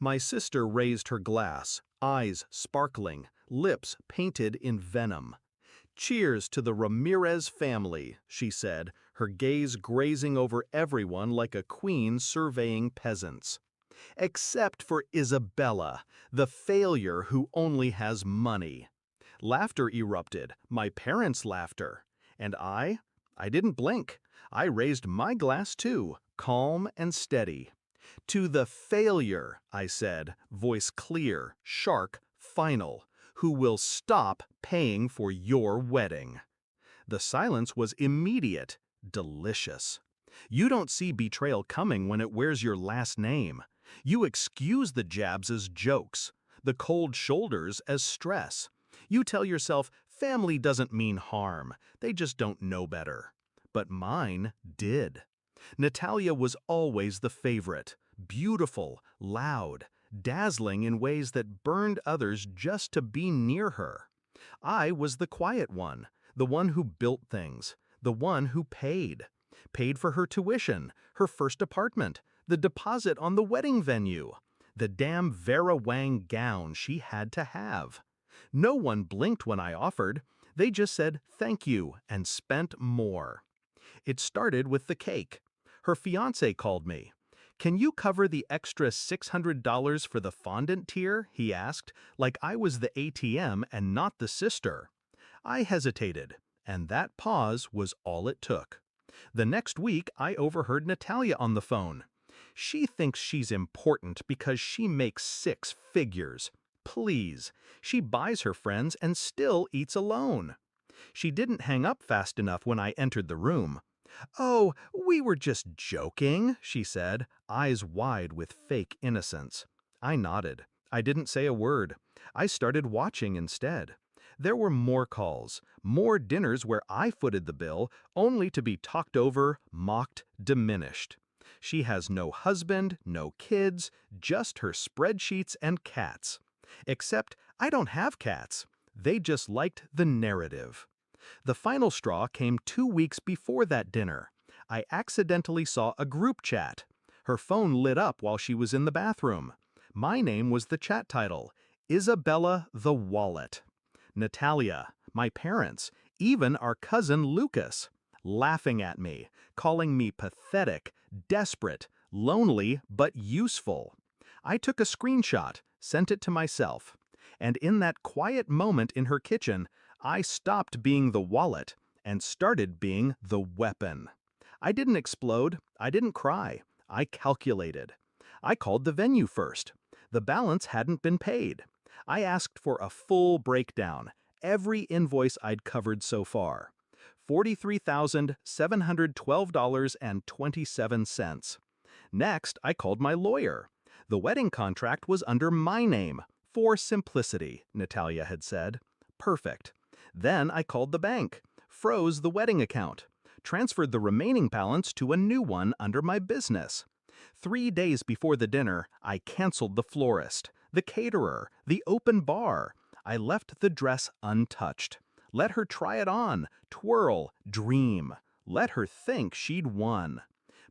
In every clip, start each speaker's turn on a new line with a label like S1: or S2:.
S1: My sister raised her glass, eyes sparkling, lips painted in venom. "Cheers to the Ramirez family," she said, her gaze grazing over everyone like a queen surveying peasants. "Except for Isabella, the failure who only has money." Laughter erupted, my parents' laughter. And I didn't blink. I raised my glass too, calm and steady. "To the failure," I said, voice clear, sharp, final, "who will stop paying for your wedding." The silence was immediate, delicious. You don't see betrayal coming when it wears your last name. You excuse the jabs as jokes, the cold shoulders as stress. You tell yourself family doesn't mean harm, they just don't know better. But mine did. Natalia was always the favorite, beautiful, loud, dazzling in ways that burned others just to be near her. I was the quiet one, the one who built things, the one who paid for her tuition, her first apartment, the deposit on the wedding venue, the damn Vera Wang gown she had to have. No one blinked when I offered. They just said thank you and spent more. It started with the cake. Her fiancé called me. "Can you cover the extra $600 for the fondant tier?" he asked, like I was the ATM and not the sister. I hesitated, and that pause was all it took. The next week, I overheard Natalia on the phone. "She thinks she's important because she makes six figures. Please, she buys her friends and still eats alone." She didn't hang up fast enough when I entered the room. "Oh, we were just joking," she said, eyes wide with fake innocence. I nodded. I didn't say a word. I started watching instead. There were more calls, more dinners where I footed the bill, only to be talked over, mocked, diminished. She has no husband, no kids, just her spreadsheets and cats. Except I don't have cats. They just liked the narrative. The final straw came 2 weeks before that dinner. I accidentally saw a group chat. Her phone lit up while she was in the bathroom. My name was the chat title, Isabella the Wallet. Natalia, my parents, even our cousin Lucas, laughing at me, calling me pathetic, desperate, lonely, but useful. I took a screenshot, sent it to myself. And in that quiet moment in her kitchen, I stopped being the wallet and started being the weapon. I didn't explode. I didn't cry. I calculated. I called the venue first. The balance hadn't been paid. I asked for a full breakdown, every invoice I'd covered so far. $43,712.27. Next, I called my lawyer. The wedding contract was under my name, for simplicity, Natalia had said. Perfect. Then I called the bank, froze the wedding account, transferred the remaining balance to a new one under my business. 3 days before the dinner, I canceled the florist, the caterer, the open bar. I left the dress untouched. Let her try it on, twirl, dream. Let her think she'd won.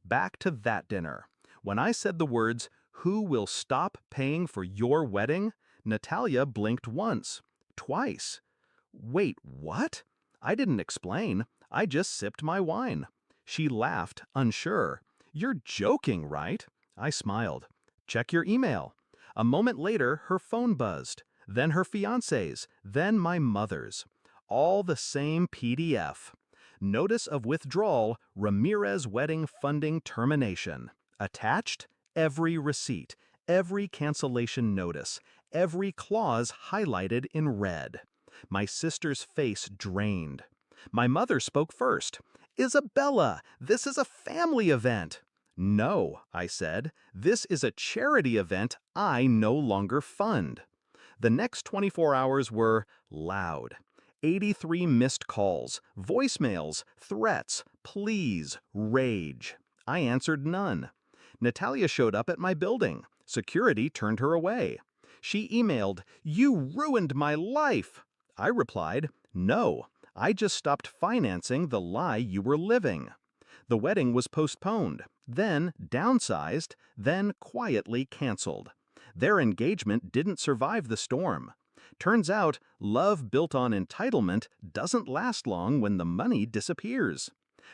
S1: Back to that dinner. When I said the words, "Who will stop paying for your wedding?" Natalia blinked once, twice. "Wait, what?" I didn't explain. I just sipped my wine. She laughed, unsure. "You're joking, right?" I smiled. "Check your email." A moment later, her phone buzzed. Then her fiancé's, then my mother's. All the same PDF. Notice of withdrawal, Ramirez wedding funding termination. Attached, every receipt, every cancellation notice, every clause highlighted in red. My sister's face drained. My mother spoke first. "Isabella, this is a family event." "No," I said, "this is a charity event I no longer fund." The next 24 hours were loud. 83 missed calls, voicemails, threats, pleas, rage. I answered none. Natalia showed up at my building. Security turned her away. She emailed, "You ruined my life." I replied, "No, I just stopped financing the lie you were living." The wedding was postponed, then downsized, then quietly canceled. Their engagement didn't survive the storm. Turns out, love built on entitlement doesn't last long when the money disappears.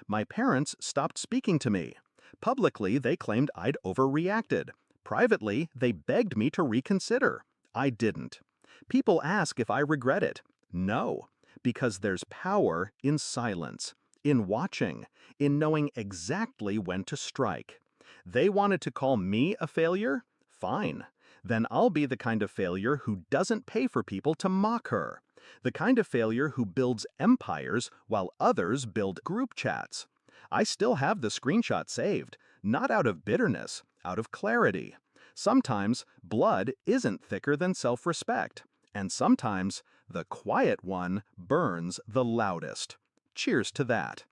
S1: My parents stopped speaking to me. Publicly, they claimed I'd overreacted. Privately, they begged me to reconsider. I didn't. People ask if I regret it. No, because there's power in silence, in watching, in knowing exactly when to strike. They wanted to call me a failure? Fine. Then I'll be the kind of failure who doesn't pay for people to mock her. The kind of failure who builds empires while others build group chats. I still have the screenshot saved, not out of bitterness, out of clarity. Sometimes blood isn't thicker than self-respect, and sometimes the quiet one burns the loudest. Cheers to that.